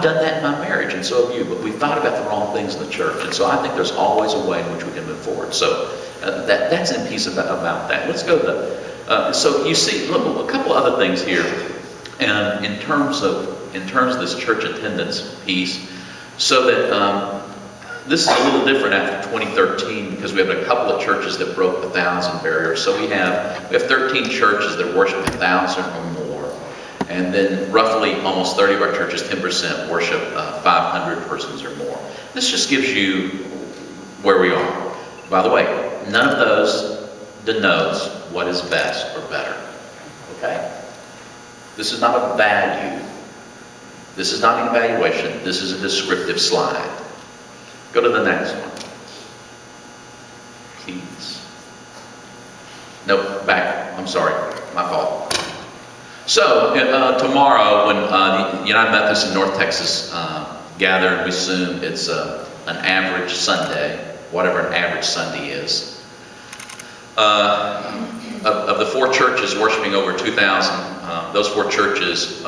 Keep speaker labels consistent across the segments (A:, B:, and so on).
A: I've done that in my marriage, and so have you, but we've thought about the wrong things in the church. And so I think there's always a way in which we can move forward. So that's in piece about that. Let's go to so you see, look, a couple other things here. And in terms of this church attendance piece, so that this is a little different after 2013 because we have a couple of churches that broke the 1,000 barrier. So we have 13 churches that worship 1,000 or more, and then roughly almost 30 of our churches, 10%, worship 500 persons or more. This just gives you where we are. By the way, none of those denotes what is best or better. Okay? This is not a value. This is not an evaluation. This is a descriptive slide. Go to the next one, please. Nope, back. I'm sorry, my fault. So tomorrow, when the United Methodists in North Texas gather, and we assume it's an average Sunday, whatever an average Sunday is. Of the 4 churches worshiping over 2,000, those 4 churches,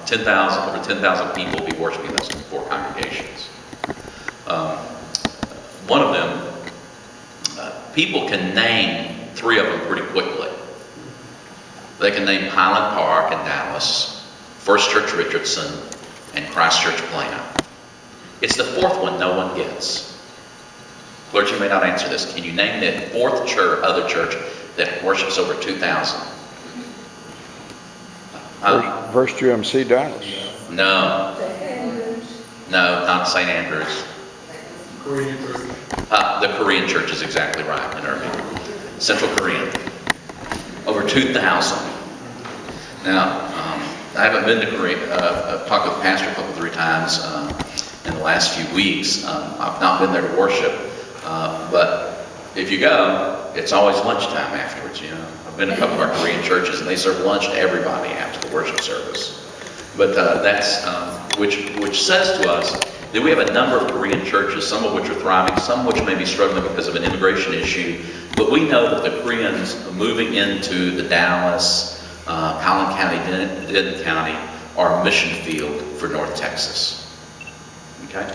A: 10,000, over 10,000 people will be worshiping those 4 congregations. One of them, people can name 3 of them pretty quickly. They can name Highland Park in Dallas, First Church Richardson, and Christ Church Plano. It's the 4th one no one gets. Clergy may not answer this. Can you name the 4th church, other church that worships over 2,000?
B: First UMC Dallas.
A: No. No, not St. Andrews.
C: Korean church.
A: The Korean church is exactly right in Irving. Central Korean. Over 2,000. Now, I haven't been to Korea. I've talked with the pastor a couple, 3 times in the last few weeks. I've not been there to worship. But if you go, it's always lunchtime afterwards, you know. I've been to a couple of our Korean churches, and they serve lunch to everybody after the worship service. But that's, which says to us that we have a number of Korean churches, some of which are thriving, some which may be struggling because of an immigration issue. But we know that the Koreans moving into the Dallas, Collin County, Denton County are a mission field for North Texas. Okay?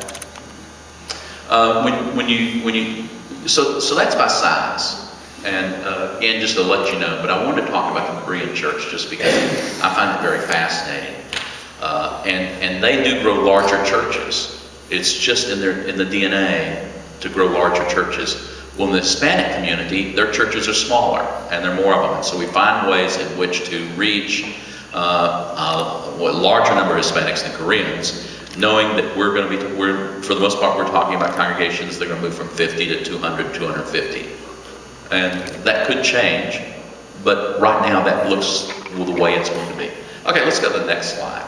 A: So that's by size. And again, just to let you know, but I wanted to talk about the Korean church just because I find it very fascinating. And they do grow larger churches. It's just in the DNA to grow larger churches. Well, in the Hispanic community, their churches are smaller, and there are more of them. And so we find ways in which to reach a larger number of Hispanics than Koreans, knowing that we're for the most part, we're talking about congregations that are going to move from 50 to 200, 250. And that could change, but right now that looks the way it's going to be. Okay, let's go to the next slide.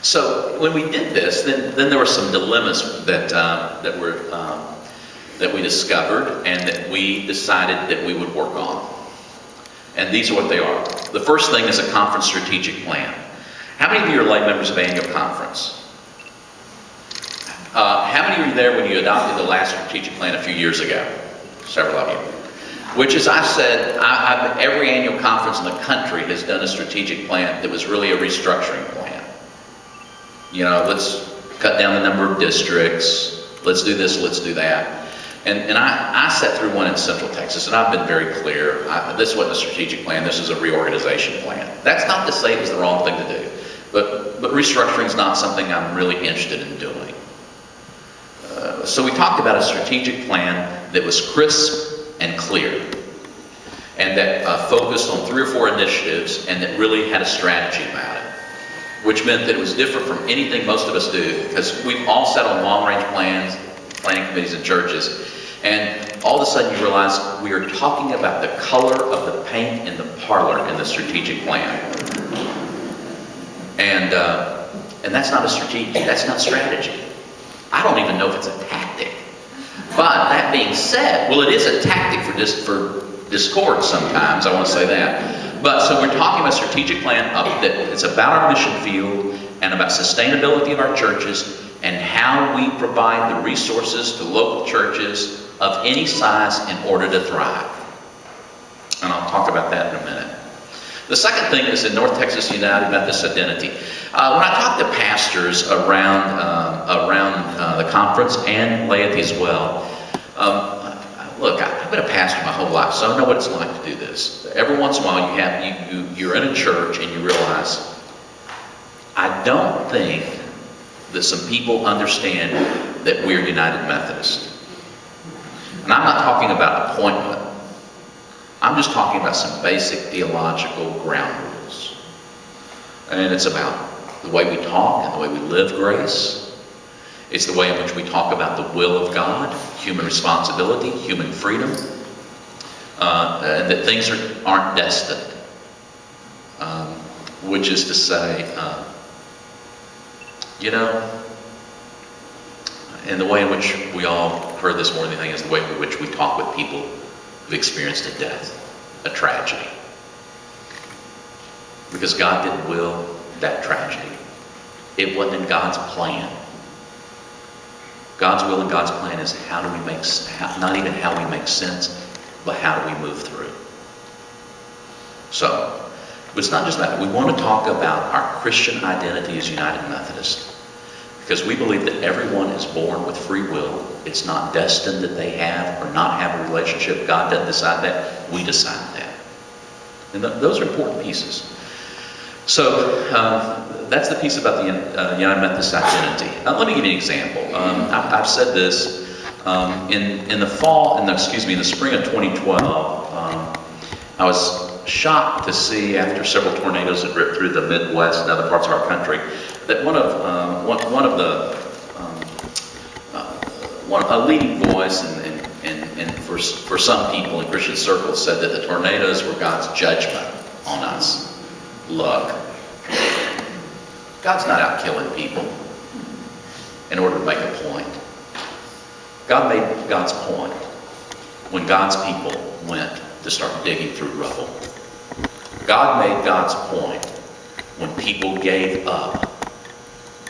A: So when we did this, then there were some dilemmas that we discovered and that we decided that we would work on. And these are what they are. The first thing is a conference strategic plan. How many of you are lay members of annual conference? How many were there when you adopted the last strategic plan a few years ago? Several of you. Which, as I said, every annual conference in the country has done a strategic plan that was really a restructuring plan. You know, let's cut down the number of districts, let's do this, let's do that. And I sat through one in Central Texas, and I've been very clear. This wasn't a strategic plan, this is a reorganization plan. That's not to say it was the wrong thing to do, but restructuring is not something I'm really interested in doing. So we talked about a strategic plan that was crisp and clear, and that focused on 3 or 4 initiatives, and that really had a strategy about it, which meant that it was different from anything most of us do, because we've all sat on long-range plans, planning committees in churches, and all of a sudden you realize we are talking about the color of the paint in the parlor in the strategic plan. And that's not a strategy, that's not strategy. I don't even know if it's a tactic. But that being said, well, it is a tactic for discord sometimes, I want to say that. But so we're talking about a strategic plan that it's about our mission field and about sustainability of our churches and how we provide the resources to local churches of any size in order to thrive. And I'll talk about that in a minute. The second thing is in North Texas United Methodist identity. When I talk to pastors around the conference and laity as well, look, I've been a pastor my whole life, so I know what it's like to do this. Every once in a while, you're in a church and you realize, I don't think that some people understand that we're United Methodist. And I'm not talking about appointment. I'm just talking about some basic theological ground rules. And it's about the way we talk and the way we live grace. It's the way in which we talk about the will of God, human responsibility, human freedom, and that things aren't destined. Which is to say, and the way in which we all heard this more than anything is the way in which we talk with people who've experienced a death, a tragedy. Because God didn't will that tragedy. It wasn't in God's plan. God's will and God's plan is how do we make, not even how we make sense, but how do we move through. So, but it's not just that. We want to talk about our Christian identity as United Methodist. Because we believe that everyone is born with free will. It's not destined that they have or not have a relationship. God doesn't decide that. We decide that. And those are important pieces. So that's the piece about the United Methodist identity. Let me give you an example. I've said this in the spring of 2012. I was shocked to see, after several tornadoes had ripped through the Midwest and other parts of our country, that a leading voice and for some people in Christian circles said that the tornadoes were God's judgment on us. Look, God's not out killing people in order to make a point. God made God's point when God's people went to start digging through rubble. God made God's point when people gave up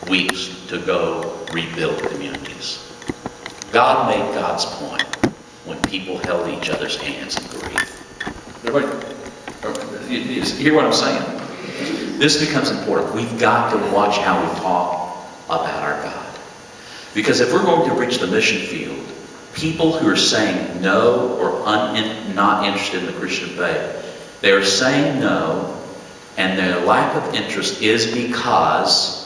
A: weeks to go rebuild communities. God made God's point when people held each other's hands in grief. You hear what I'm saying? This becomes important. We've got to watch how we talk about our God. Because if we're going to reach the mission field, people who are saying no or not interested in the Christian faith, they're saying no, and their lack of interest is because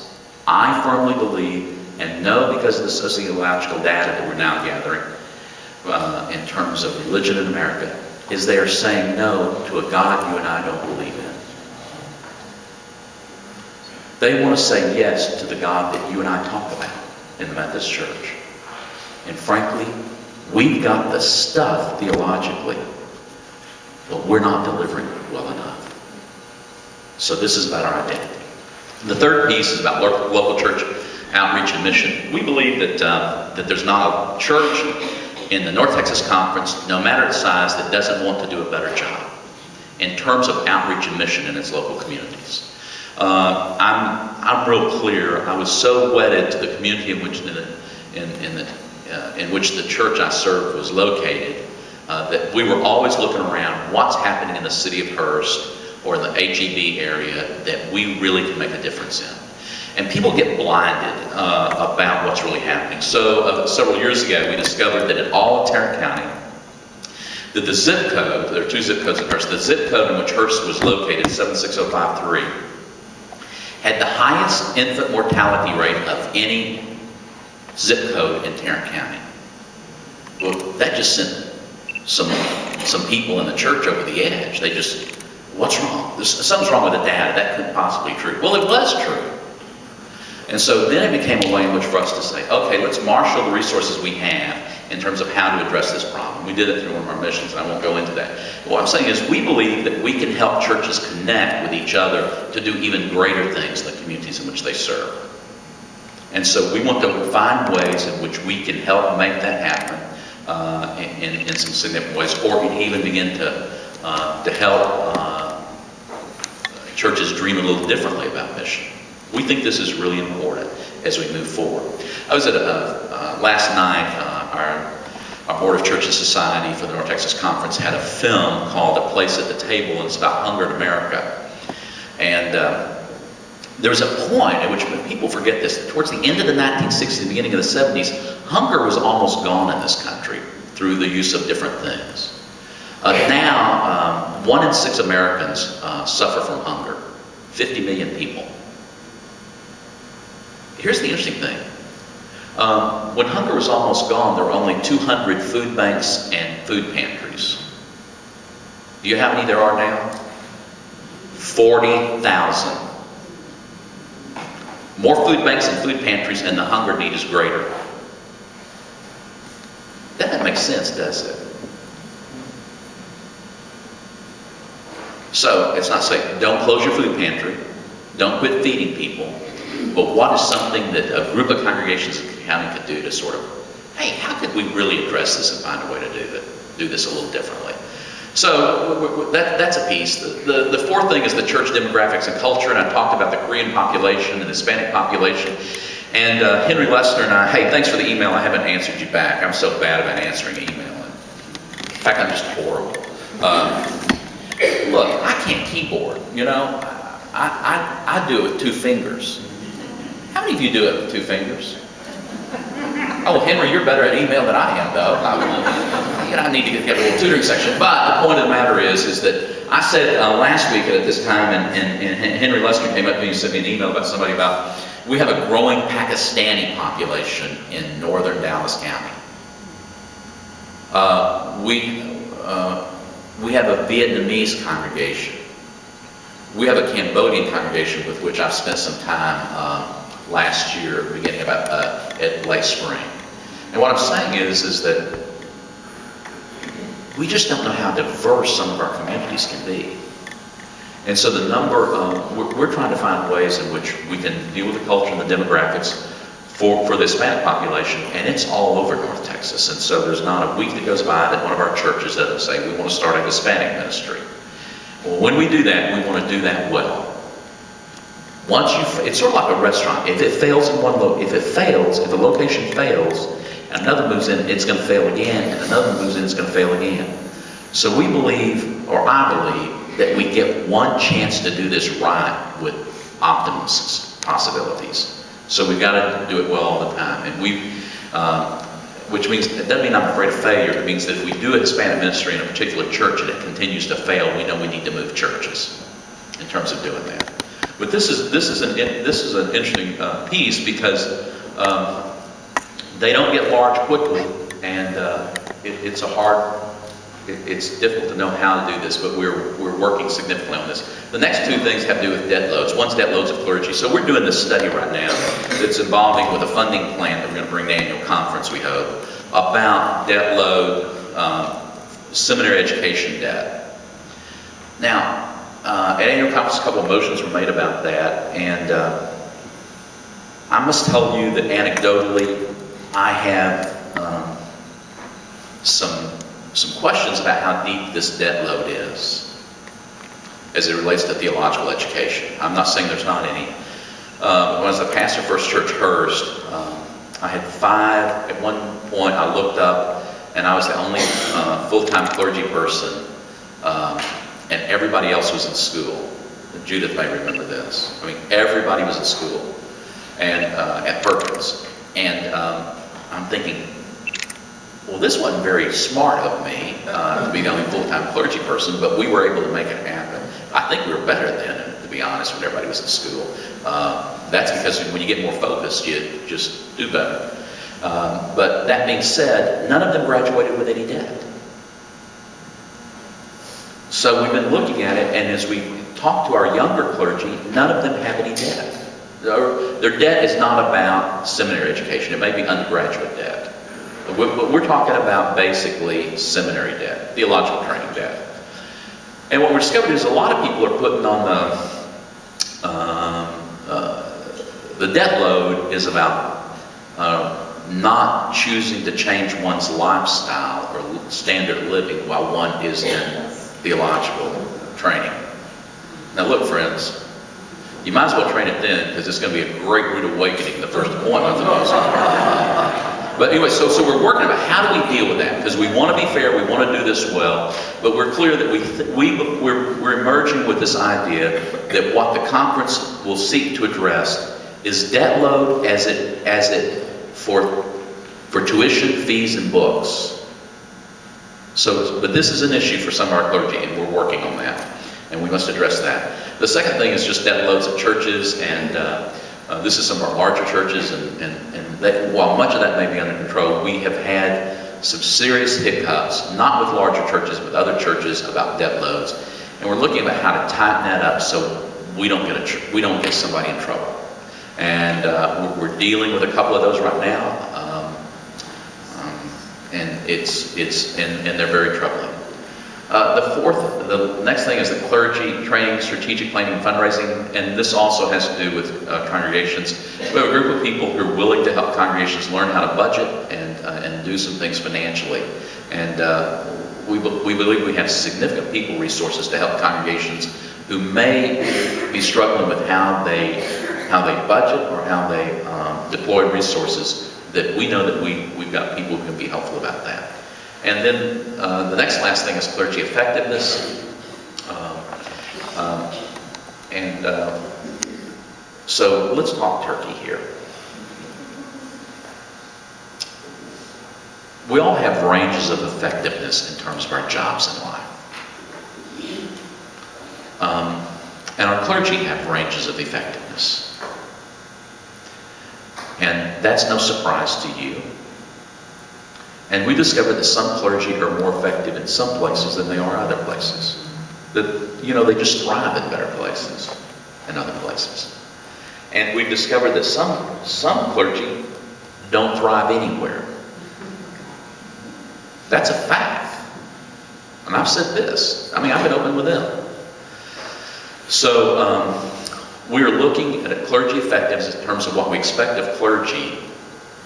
A: I firmly believe, and know because of the sociological data that we're now gathering in terms of religion in America, is they are saying no to a God you and I don't believe in. They want to say yes to the God that you and I talk about in the Methodist Church. And frankly, we've got the stuff theologically, but we're not delivering it well enough. So this is about our identity. The third piece is about local church outreach and mission. We believe that there's not a church in the North Texas Conference, no matter its size, that doesn't want to do a better job in terms of outreach and mission in its local communities. I'm real clear. I was so wedded to the community in which the church I served was located that we were always looking around what's happening in the city of Hurst or in the HEB area that we really can make a difference in. And people get blinded about what's really happening. So several years ago, we discovered that in all of Tarrant County, that the zip code, there are two zip codes in Hurst, the zip code in which Hurst was located, 76053, had the highest infant mortality rate of any zip code in Tarrant County. Well, that just sent some people in the church over the edge. They just, what's wrong? Something's wrong with the data. That couldn't possibly be true. Well, it was true. And so then it became a way in which for us to say, okay, let's marshal the resources we have in terms of how to address this problem. We did it through one of our missions, and I won't go into that. What I'm saying is we believe that we can help churches connect with each other to do even greater things in the communities in which they serve. And so we want to find ways in which we can help make that happen in some significant ways, or even begin to help churches dream a little differently about mission. We think this is really important as we move forward. I was at last night, our Board of Churches Society for the North Texas Conference had a film called A Place at the Table, and it's about hunger in America. And there was a point at which, people forget this, towards the end of the 1960s, the beginning of the 70s, hunger was almost gone in this country through the use of different things. Now, 1 in 6 Americans suffer from hunger. 50 million people. Here's the interesting thing. When hunger was almost gone, there were only 200 food banks and food pantries. Do you know how many there are now? 40,000. More food banks and food pantries, and the hunger need is greater. That doesn't make sense, does it? So, it's not saying, don't close your food pantry, don't quit feeding people, but what is something that a group of congregations in the county could do to sort of, hey, how could we really address this and find a way to do this a little differently? So that's a piece. The fourth thing is the church demographics and culture, and I talked about the Korean population and Hispanic population. And Henry Lessner and I, hey, thanks for the email. I haven't answered you back. I'm so bad about answering email. In fact, I'm just horrible. Look, I can't keyboard, you know. I do it with 2 fingers. How many of you do it with 2 fingers? Oh, Henry, you're better at email than I am, though. I need to get a little tutoring section. But the point of the matter is that I said last week at this time, and Henry Lessner came up to me and sent me an email about somebody about, we have a growing Pakistani population in northern Dallas County. We have a Vietnamese congregation. We have a Cambodian congregation with which I've spent some time last year, beginning at late spring. And what I'm saying is that we just don't know how diverse some of our communities can be. And so we're trying to find ways in which we can deal with the culture and the demographics for the Hispanic population, and it's all over North Texas. And so there's not a week that goes by that one of our churches doesn't say, we want to start a Hispanic ministry. Well, when we do that, we want to do that well. It's sort of like a restaurant. If it fails if the location fails, and another moves in, it's going to fail again, and another moves in, it's going to fail again. So I believe that we get one chance to do this right with optimum possibilities. So we've got to do it well all the time. And which means, it doesn't mean I'm afraid of failure. It means that if we do a Hispanic ministry in a particular church and it continues to fail, we know we need to move churches in terms of doing that. But this is an interesting piece because they don't get large quickly, and it's difficult to know how to do this, but we're working significantly on this. The next 2 things have to do with debt loads. One's debt loads of clergy. So we're doing this study right now that's involving with a funding plan that we're going to bring to the annual conference, we hope, about debt load, seminary education debt. Now, at annual conference, a couple of motions were made about that, and I must tell you that anecdotally, I have some questions about how deep this debt load is as it relates to theological education. I'm not saying there's not any. When I was a pastor of First Church Hurst, I had 5. At one point, I looked up, and I was the only full-time clergy person, and everybody else was in school. Judith may remember this. I mean, everybody was in school, and at Perkins. And I'm thinking, well, this wasn't very smart of me to be the only full-time clergy person, but we were able to make it happen. I think we were better then, to be honest, when everybody was in school. That's because when you get more focused, you just do better. But that being said, none of them graduated with any debt. So we've been looking at it, and as we talk to our younger clergy, none of them have any debt. Their debt is not about seminary education. It may be undergraduate debt. But we're talking about basically seminary debt, theological training debt. And what we're discovering is a lot of people are putting on the debt load is about not choosing to change one's lifestyle or standard of living while one is in theological training. Now look, friends, you might as well train it then, because it's going to be a great rude awakening the first appointment of the most. But anyway, so we're working about how do we deal with that? Because we want to be fair, we want to do this well, but we're clear that we're emerging with this idea that what the conference will seek to address is debt load as it for tuition, fees, and books. So, but this is an issue for some of our clergy, and we're working on that, and we must address that. The second thing is just debt loads at churches, and this is some of our larger churches, and while much of that may be under control, we have had some serious hiccups, not with larger churches, but other churches about debt loads, and we're looking at how to tighten that up so we don't get somebody in trouble. And we're dealing with a couple of those right now, and and they're very troubling. The next thing is the clergy training, strategic planning, and fundraising, and this also has to do with congregations. We have a group of people who are willing to help congregations learn how to budget and do some things financially. And we believe we have significant people resources to help congregations who may be struggling with how they budget or how they deploy resources, that we know that we've got people who can be helpful about that. And then the last thing is clergy effectiveness. So let's talk turkey here. We all have ranges of effectiveness in terms of our jobs in life. And our clergy have ranges of effectiveness. And that's no surprise to you. And we discovered that some clergy are more effective in some places than they are other places. That, they just thrive in better places than other places. And we've discovered that some clergy don't thrive anywhere. That's a fact. And I've said this. I've been open with them. So we are looking at clergy effectiveness in terms of what we expect of clergy.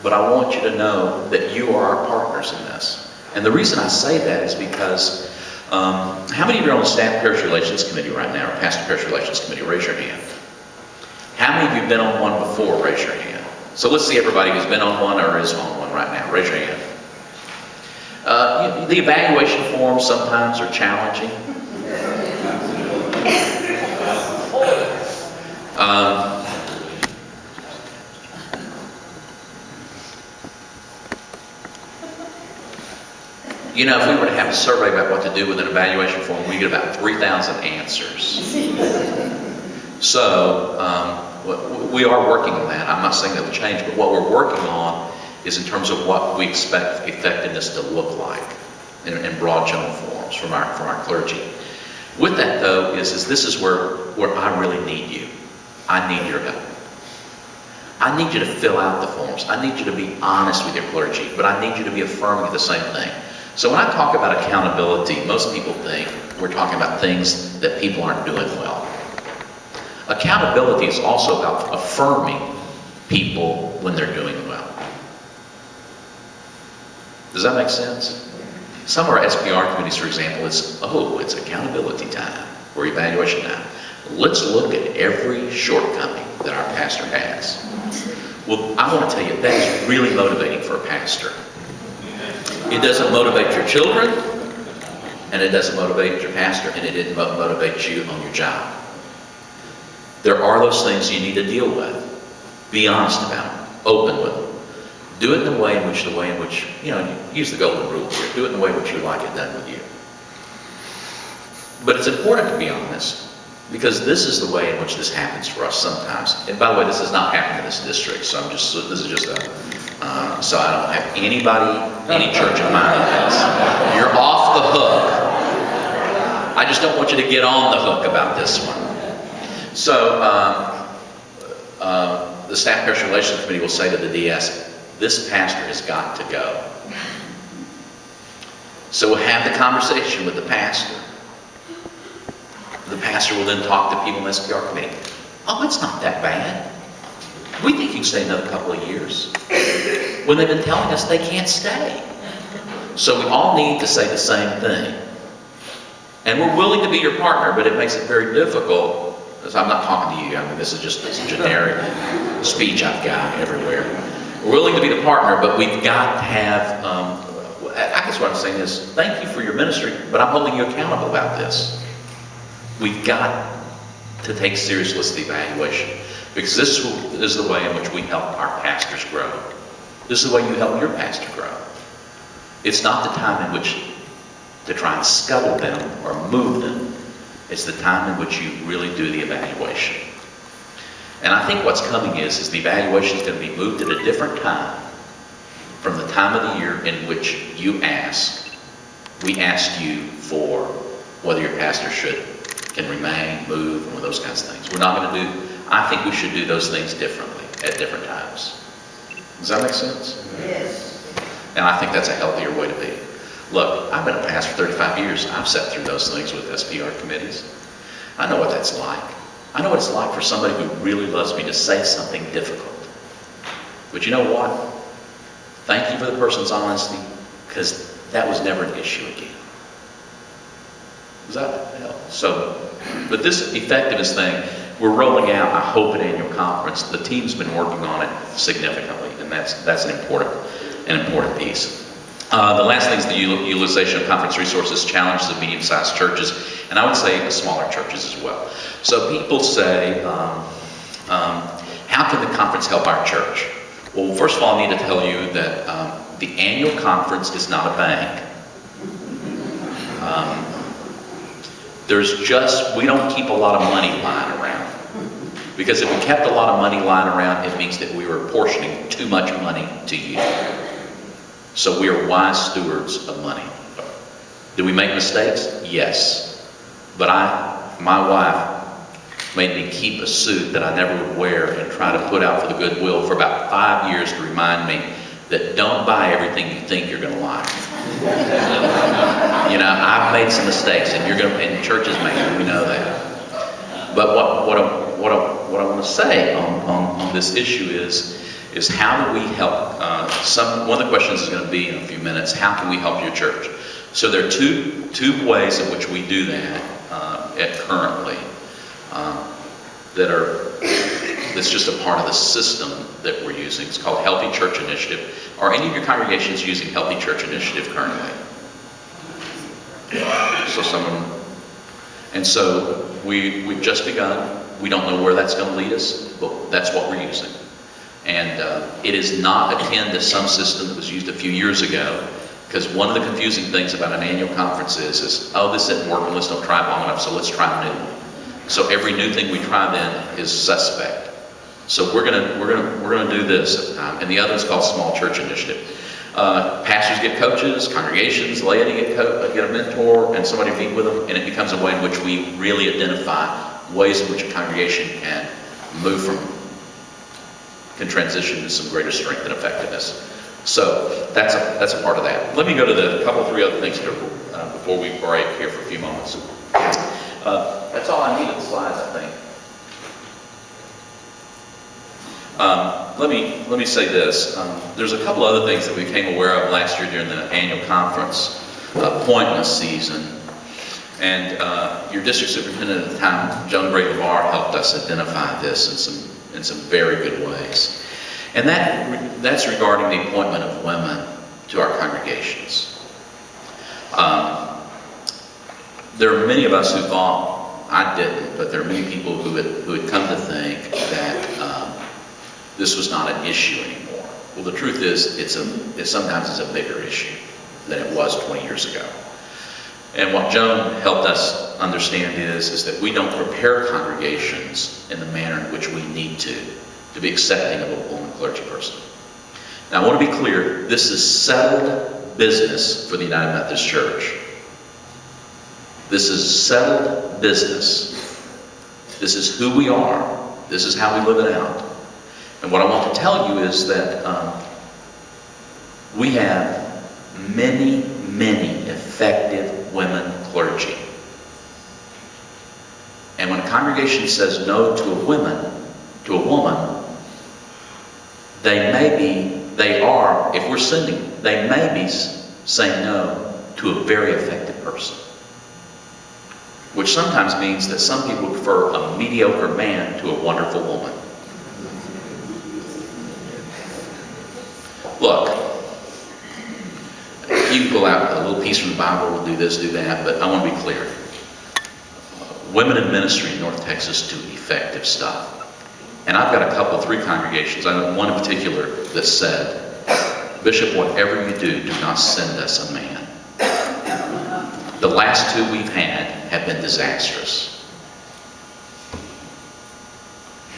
A: But I want you to know that you are our partners in this. And the reason I say that is because how many of you are on the Staff Parish Relations Committee right now, or Pastor Parish Relations Committee? Raise your hand. How many of you have been on one before? Raise your hand. So let's see everybody who's been on one or is on one right now. Raise your hand. The evaluation forms sometimes are challenging. If we were to have a survey about what to do with an evaluation form, we get about 3,000 answers. So we are working on that. I'm not saying that will change, but what we're working on is in terms of what we expect effectiveness to look like in broad general forms from our clergy. With that, though, is this is where I really need you. I need your help. I need you to fill out the forms. I need you to be honest with your clergy, but I need you to be affirming of the same thing. So when I talk about accountability, most people think we're talking about things that people aren't doing well. Accountability is also about affirming people when they're doing well. Does that make sense? Some of our SPR committees, for example, it's accountability time or evaluation time. Let's look at every shortcoming that our pastor has. Well, I want to tell you, that is really motivating for a pastor. It doesn't motivate your children, and it doesn't motivate your pastor, and it didn't motivate you on your job. There are those things you need to deal with. Be honest about them. Open with them. Do it in the way in which, use the golden rule here. Do it in the way in which you like it done with you. But it's important to be honest, because this is the way in which this happens for us sometimes. And by the way, this is not happening in this district, so this is just so I don't have any church in mind on this. You're off the hook. I just don't want you to get on the hook about this one. So the Staff Parish Relations Committee will say to the DS, this pastor has got to go. So we'll have the conversation with the pastor. The pastor will then talk to people in the SPR committee. Oh, it's not that bad. We think you can stay another couple of years. When they've been telling us they can't stay. So we all need to say the same thing. And we're willing to be your partner, but it makes it very difficult, because I'm not talking to you. This is just this generic speech I've got everywhere. We're willing to be the partner, but we've got to have, I guess what I'm saying is, thank you for your ministry, but I'm holding you accountable about this. We've got to take seriously the evaluation, because this is the way in which we help our pastors grow. This is the way you help your pastor grow. It's not the time in which to try and scuttle them or move them. It's the time in which you really do the evaluation. And I think what's coming is the evaluation is going to be moved at a different time from the time of the year in which we asked you for whether your pastor can remain, move, or those kinds of things. We're not going to do, I think we should do those things differently at different times. Does that make sense?
D: Yes.
A: And I think that's a healthier way to be. Look, I've been a pastor for 35 years. I've sat through those things with SPR committees. I know what that's like. I know what it's like for somebody who really loves me to say something difficult. But you know what? Thank you for the person's honesty, because that was never an issue again. Does that help? So, but this effectiveness thing, we're rolling out, I hope, at annual conference. The team's been working on it significantly, and that's an important piece. The last thing is the utilization of conference resources challenges of medium-sized churches, and I would say smaller churches as well. So people say, how can the conference help our church? Well, first of all, I need to tell you that the annual conference is not a bank. We don't keep a lot of money lying around. Because if we kept a lot of money lying around, it means that we were apportioning too much money to you. So we are wise stewards of money. Do we make mistakes? Yes. But my wife made me keep a suit that I never would wear and try to put out for the Goodwill for about 5 years to remind me that don't buy everything you think you're going to like. You know, I've made some mistakes, and churches make them. We know that. But what I want to say on this issue is how do we help? One of the questions is going to be in a few minutes. How can we help your church? So there are two ways in which we do that currently. That's just a part of the system that we're using. It's called Healthy Church Initiative. Are any of your congregations using Healthy Church Initiative currently? So we've just begun. We don't know where that's going to lead us, but that's what we're using. And it is not akin to some system that was used a few years ago, because one of the confusing things about an annual conference is oh, this isn't working, let's don't try it long enough, so let's try a new one. So every new thing we try then is suspect. So we're gonna do this at the time, and the other is called Small Church Initiative. Pastors get coaches, congregations, laity get a mentor, and somebody meet with them, and it becomes a way in which we really identify ways in which a congregation can can transition to some greater strength and effectiveness. So that's a part of that. Let me go to the three other things here before we break here for a few moments. That's all I need of the slides, I think. Let me say this. There's a couple other things that we became aware of last year during the annual conference appointment season. And your district superintendent at the time, Joan Gray LeVar, helped us identify this in some very good ways. And that's regarding the appointment of women to our congregations. There are many of us who thought, I didn't, but there are many people who had come to think that this was not an issue anymore. Well, the truth is, it sometimes is a bigger issue than it was 20 years ago. And what Joan helped us understand is that we don't prepare congregations in the manner in which we need to be accepting of a woman clergy person. Now, I want to be clear, this is settled business for the United Methodist Church. This is settled business. This is who we are. This is how we live it out. And what I want to tell you is that we have many, many effective women clergy. And when a congregation says no to a woman, they may be saying no to a very effective person. Which sometimes means that some people prefer a mediocre man to a wonderful woman. Look, you can pull out a little piece from the Bible, we'll do this, do that, but I want to be clear. Women in ministry in North Texas do effective stuff. And I've got a couple, 3 congregations, I know one in particular that said, Bishop, whatever you do, do not send us a man. The last 2 we've had have been disastrous.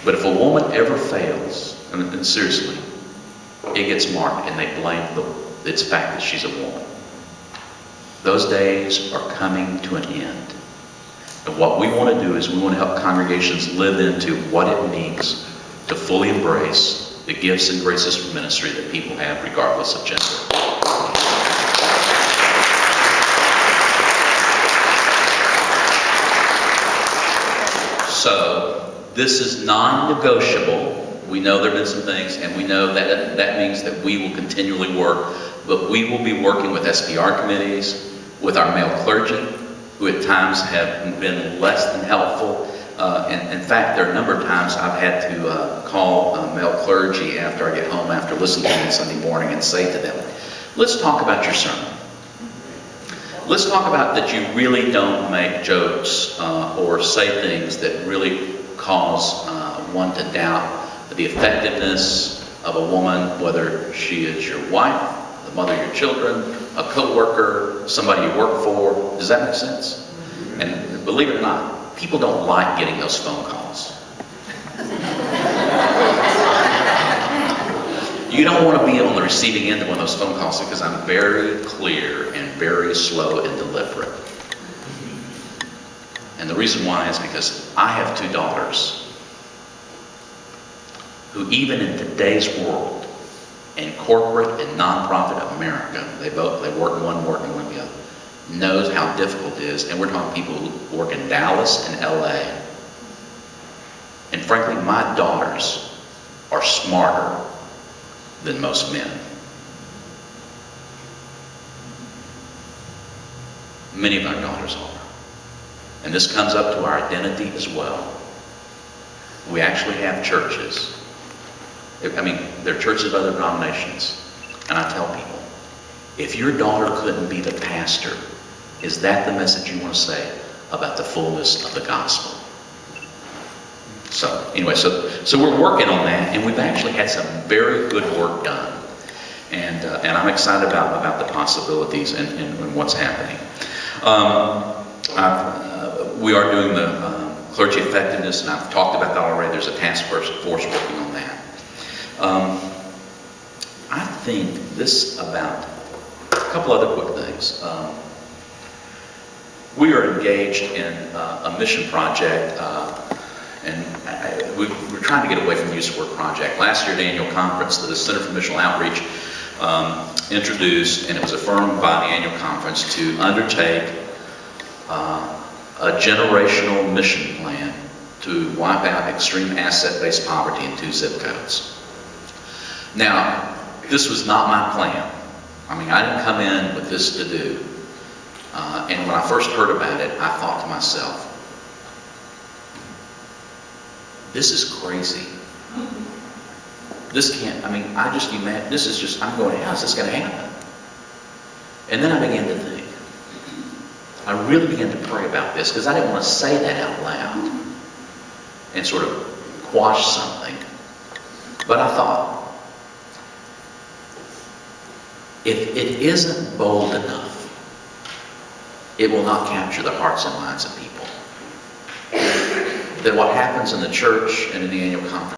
A: But if a woman ever fails, and seriously, it gets marked and they blame its fact that she's a woman. Those days are coming to an end. And what we want to do is we want to help congregations live into what it means to fully embrace the gifts and graces for ministry that people have regardless of gender. So this is non-negotiable. We know there have been some things, and we know that that means that we will continually work, but we will be working with SPR committees, with our male clergy, who at times have been less than helpful. And in fact, there are a number of times I've had to call male clergy after I get home, after listening to them Sunday morning, and say to them, let's talk about your sermon. Let's talk about that you really don't make jokes or say things that really cause one to doubt the effectiveness of a woman, whether she is your wife, the mother of your children, a co-worker, somebody you work for. Does that make sense? And believe it or not, people don't like getting those phone calls. You don't want to be on the receiving end of one of those phone calls because I'm very clear and very slow and deliberate. And the reason why is because I have 2 daughters who, even in today's world, in corporate and nonprofit America, they work in one, work in one the other, knows how difficult it is. And we're talking people who work in Dallas and LA. And frankly, my daughters are smarter than most men. Many of our daughters are. And this comes up to our identity as well. We actually have churches. I mean, there are churches of other denominations. And I tell people, if your daughter couldn't be the pastor, is that the message you want to say about the fullness of the gospel? So anyway, so we're working on that, and we've actually had some very good work done. And I'm excited about the possibilities and what's happening. We are doing the clergy effectiveness, and I've talked about that already. There's a task force working on that. I think this about a couple other quick things. We are engaged in a mission project, and we're trying to get away from the use of word project. Last year at the annual conference, the Center for Missional Outreach introduced, and it was affirmed by the annual conference, to undertake a generational mission plan to wipe out extreme asset-based poverty in 2 zip codes. Now, this was not my plan. I mean, I didn't come in with this to do. And when I first heard about it, I thought to myself, this is crazy. This can't, I mean, I just imagine, this is just, I'm going, how is this going to happen? And then I began to think. I really began to pray about this because I didn't want to say that out loud and sort of quash something. But I thought, if it isn't bold enough, it will not capture the hearts and minds of people. That what happens in the church and in the annual conference